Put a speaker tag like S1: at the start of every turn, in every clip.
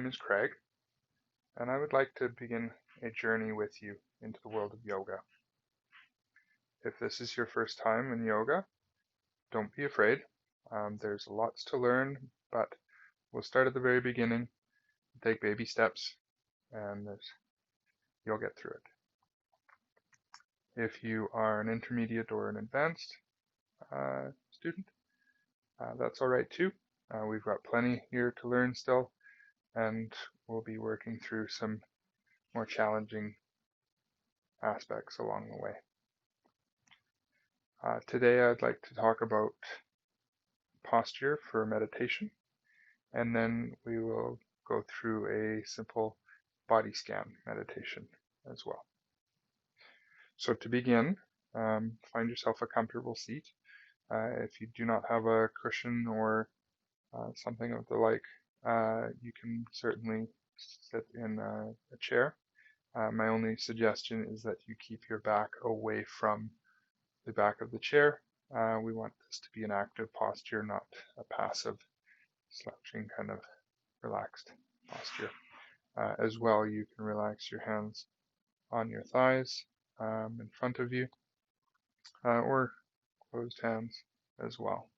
S1: is Craig, and I would like to begin a journey with you into the world of yoga. If this is your first time in yoga, don't be afraid. There's lots to learn, but we'll start at the very beginning, take baby steps, and you'll get through it. If you are an intermediate or an advanced student, that's all right too. We've got plenty here to learn still, and we'll be working through some more challenging aspects along the way. Today I'd like to talk about posture for meditation, and then we will go through a simple body scan meditation as well. So to begin, find yourself a comfortable seat. If you do not have a cushion or something of the like, you can certainly sit in a chair. My only suggestion is that you keep your back away from the back of the chair. We want this to be an active posture, not a passive, slouching kind of relaxed posture. As well, you can relax your hands on your thighs in front of you, or closed hands as well.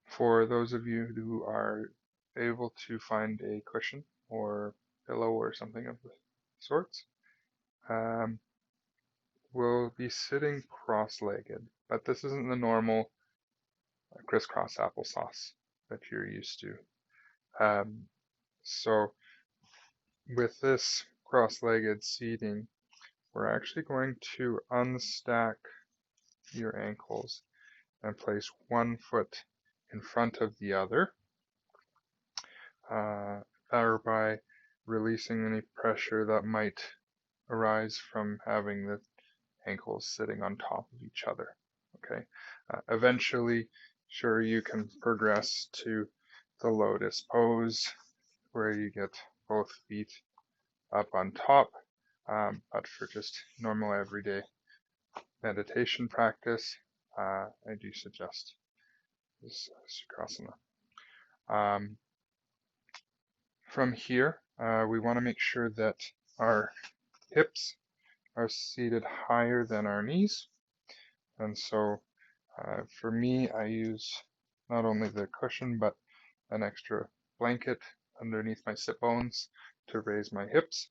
S1: For those of you who are able to find a cushion or pillow or something of the sorts, we'll be sitting cross-legged, but this isn't the normal crisscross applesauce that you're used to. So with this cross-legged seating, we're actually going to unstack your ankles and place one foot in front of the other, thereby releasing any pressure that might arise from having the ankles sitting on top of each other. Okay. Eventually, sure, you can progress to the lotus pose where you get both feet up on top, but for just normal everyday meditation practice, I do suggest this Sukhasana. From here, we want to make sure that our hips are seated higher than our knees. And so for me, I use not only the cushion, but an extra blanket underneath my sit bones to raise my hips.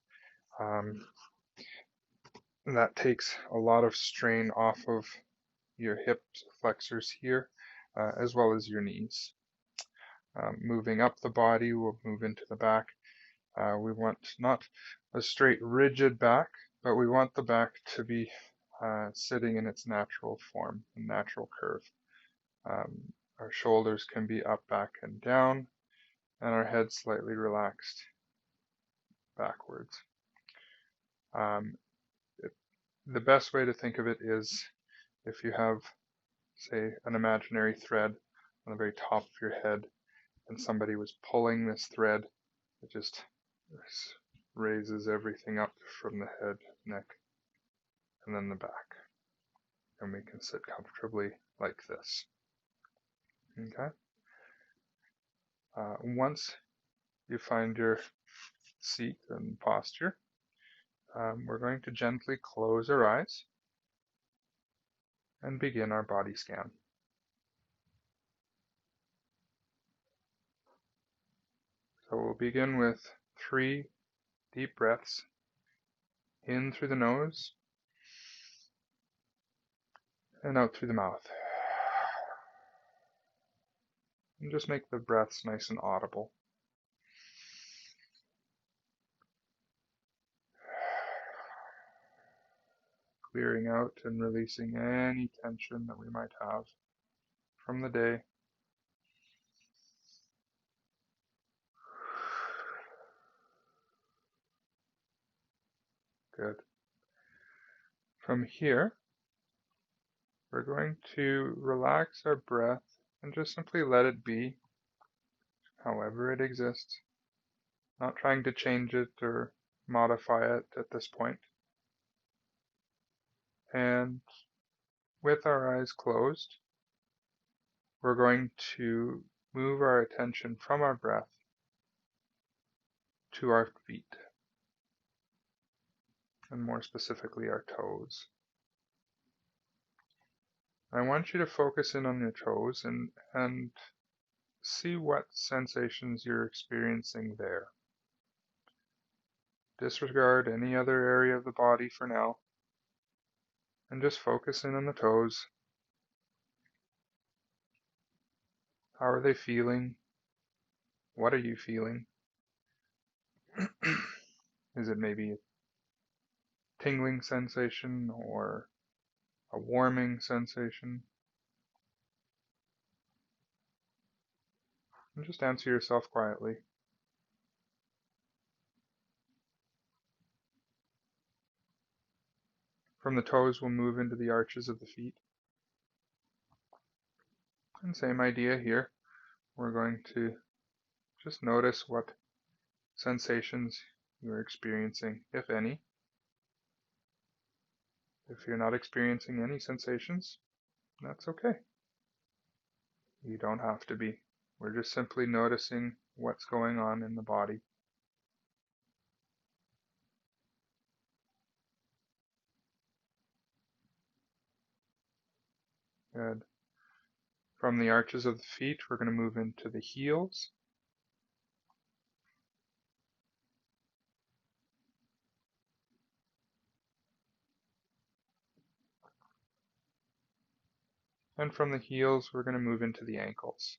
S1: That takes a lot of strain off of your hip flexors here, as well as your knees. Moving up the body, we'll move into the back. We want not a straight, rigid back, but we want the back to be sitting in its natural form, a natural curve. Our shoulders can be up, back, and down, and our head slightly relaxed backwards. The best way to think of it is if you have, say, an imaginary thread on the very top of your head, and somebody was pulling this thread, it just raises everything up from the head, neck, and then the back. And we can sit comfortably like this. Okay? Once you find your seat and posture, we're going to gently close our eyes and begin our body scan. So we'll begin with 3 deep breaths in through the nose and out through the mouth. And just make the breaths nice and audible. Clearing out and releasing any tension that we might have from the day. Good. From here, we're going to relax our breath and just simply let it be however it exists. Not trying to change it or modify it at this point. And with our eyes closed, we're going to move our attention from our breath to our feet, and more specifically our toes. I want you to focus in on your toes and see what sensations you're experiencing there. Disregard any other area of the body for now, and just focus in on the toes. How are they feeling? What are you feeling? Is it maybe a tingling sensation or a warming sensation? And just answer yourself quietly. From the toes, we'll move into the arches of the feet. And same idea here. We're going to just notice what sensations you're experiencing, if any. If you're not experiencing any sensations, that's okay. You don't have to be. We're just simply noticing what's going on in the body. Good. From the arches of the feet, we're going to move into the heels. And from the heels, we're going to move into the ankles.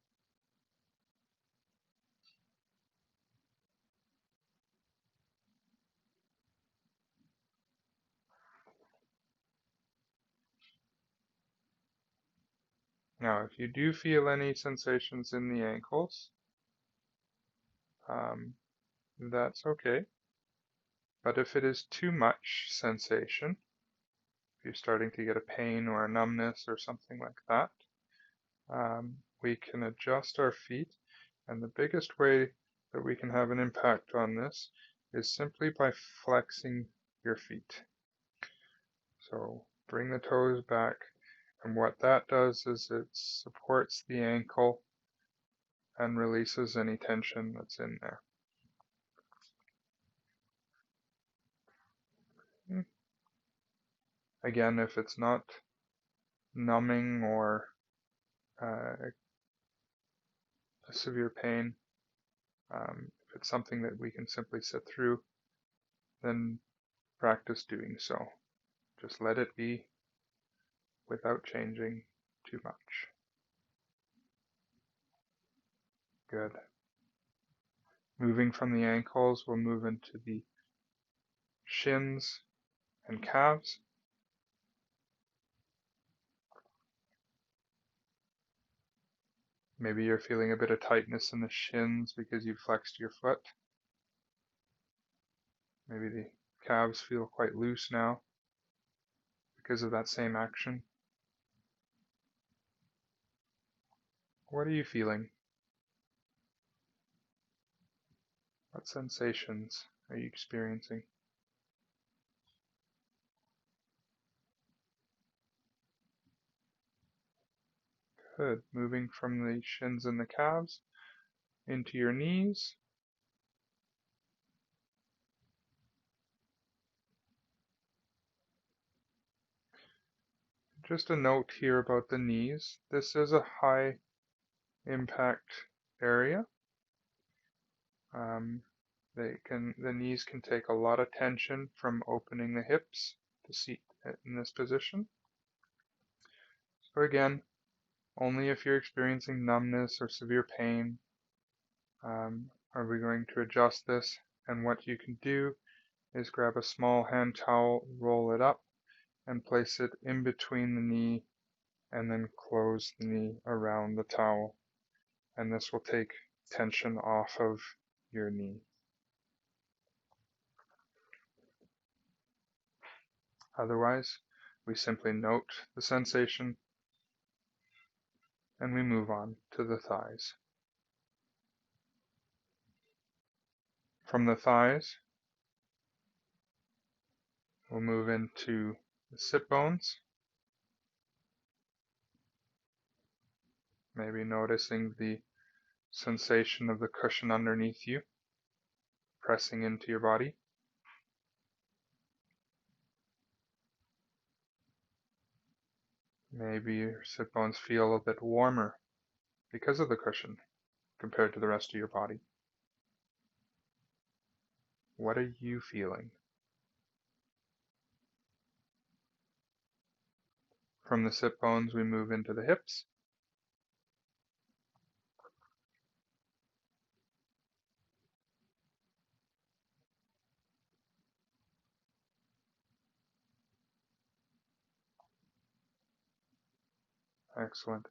S1: Now, if you do feel any sensations in the ankles, that's okay. But if it is too much sensation, if you're starting to get a pain or a numbness or something like that, we can adjust our feet. And the biggest way that we can have an impact on this is simply by flexing your feet. So bring the toes back, and what that does is it supports the ankle and releases any tension that's in there. Again, if it's not numbing or a severe pain, if it's something that we can simply sit through, then practice doing so. Just let it be without changing too much. Good. Moving from the ankles, we'll move into the shins and calves. Maybe you're feeling a bit of tightness in the shins because you flexed your foot. Maybe the calves feel quite loose now because of that same action. What are you feeling? What sensations are you experiencing? Good. Moving from the shins and the calves into your knees. Just a note here about the knees. This is a high impact area. The knees can take a lot of tension from opening the hips to seat in this position. So again, only if you're experiencing numbness or severe pain are we going to adjust this. And what you can do is grab a small hand towel, roll it up, and place it in between the knee, and then close the knee around the towel. And this will take tension off of your knee. Otherwise, we simply note the sensation and we move on to the thighs. From the thighs, we'll move into the sit bones, maybe noticing the sensation of the cushion underneath you. pressing into your body. Maybe your sit bones feel a little bit warmer because of the cushion compared to the rest of your body. What are you feeling? From the sit bones, we move into the hips. Excellent.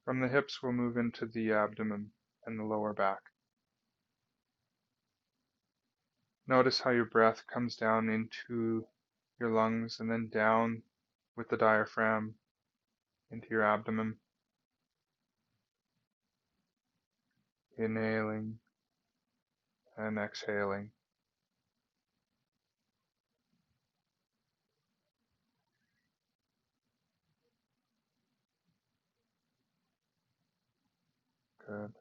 S1: From the hips, we'll move into the abdomen and the lower back. Notice how your breath comes down into your lungs and then down with the diaphragm into your abdomen. Inhaling and exhaling. Good.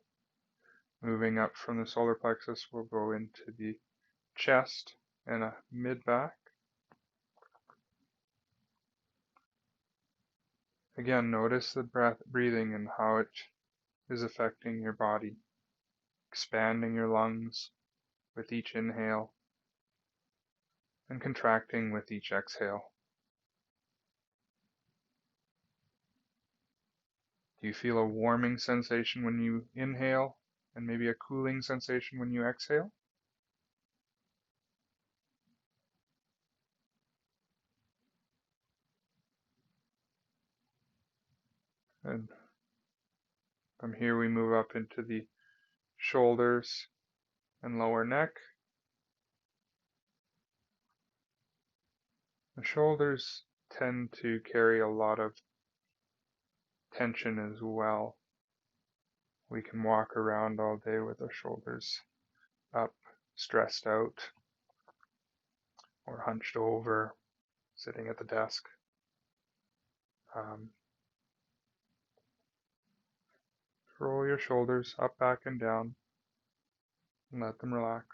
S1: Moving up from the solar plexus, we'll go into the chest and a mid-back. Again, notice the breathing and how it is affecting your body, expanding your lungs with each inhale and contracting with each exhale. Do you feel a warming sensation when you inhale and maybe a cooling sensation when you exhale? And from here we move up into the shoulders and lower neck. The shoulders tend to carry a lot of tension as well. We can walk around all day with our shoulders up, stressed out, or hunched over, sitting at the desk. Roll your shoulders up, back, and down, and let them relax,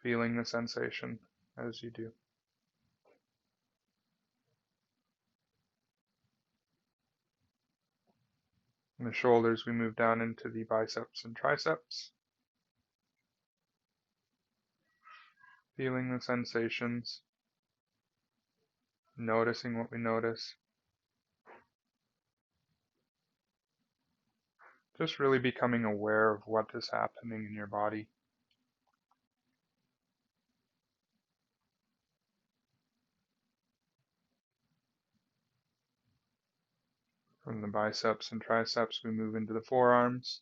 S1: feeling the sensation as you do. In the shoulders, we move down into the biceps and triceps, feeling the sensations, noticing what we notice. Just really becoming aware of what is happening in your body. From the biceps and triceps, we move into the forearms.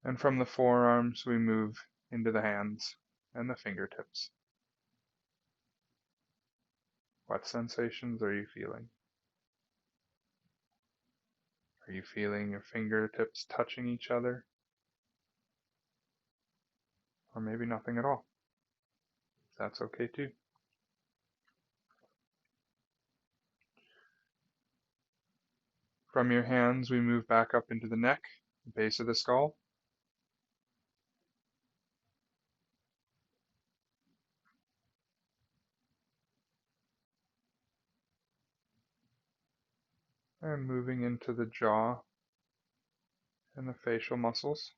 S1: And from the forearms, we move into the hands and the fingertips. What sensations are you feeling? Are you feeling your fingertips touching each other? Or maybe nothing at all. That's okay too. From your hands, we move back up into the neck, the base of the skull. And moving into the jaw and the facial muscles.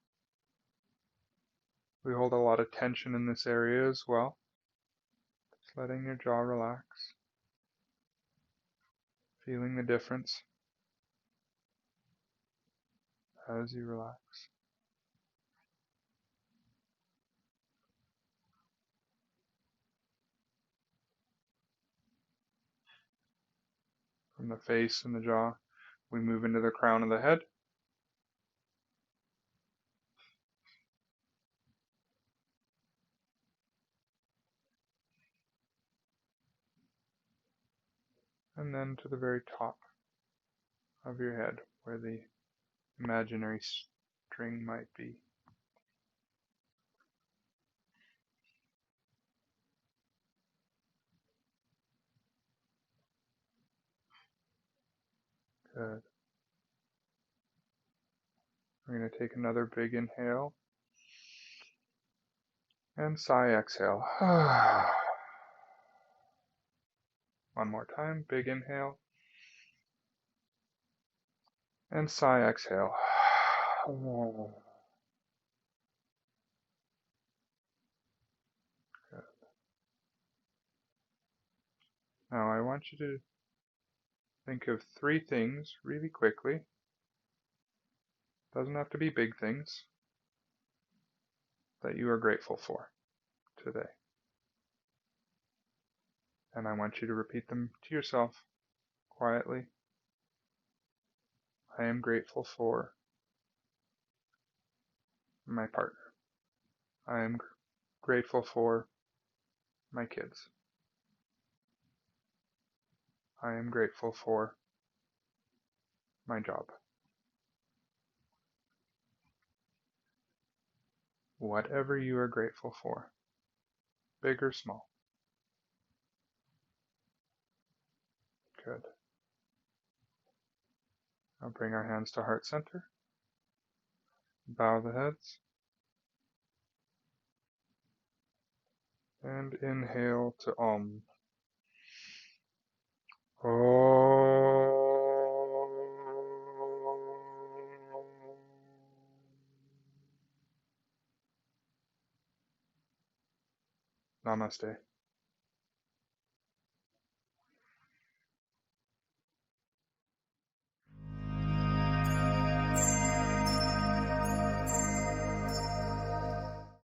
S1: We hold a lot of tension in this area as well. Just letting your jaw relax. Feeling the difference as you relax. From the face and the jaw, we move into the crown of the head. And then to the very top of your head, where the imaginary string might be. Good. We're going to take another big inhale and sigh, exhale. One more time, big inhale and sigh, exhale. Good. Now I want you to think of 3 things really quickly. Doesn't have to be big things that you are grateful for today. And I want you to repeat them to yourself quietly. I am grateful for my partner. I am grateful for my kids. I am grateful for my job. Whatever you are grateful for, big or small. Good. Now bring our hands to heart center. Bow the heads. And inhale to Om. Namaste.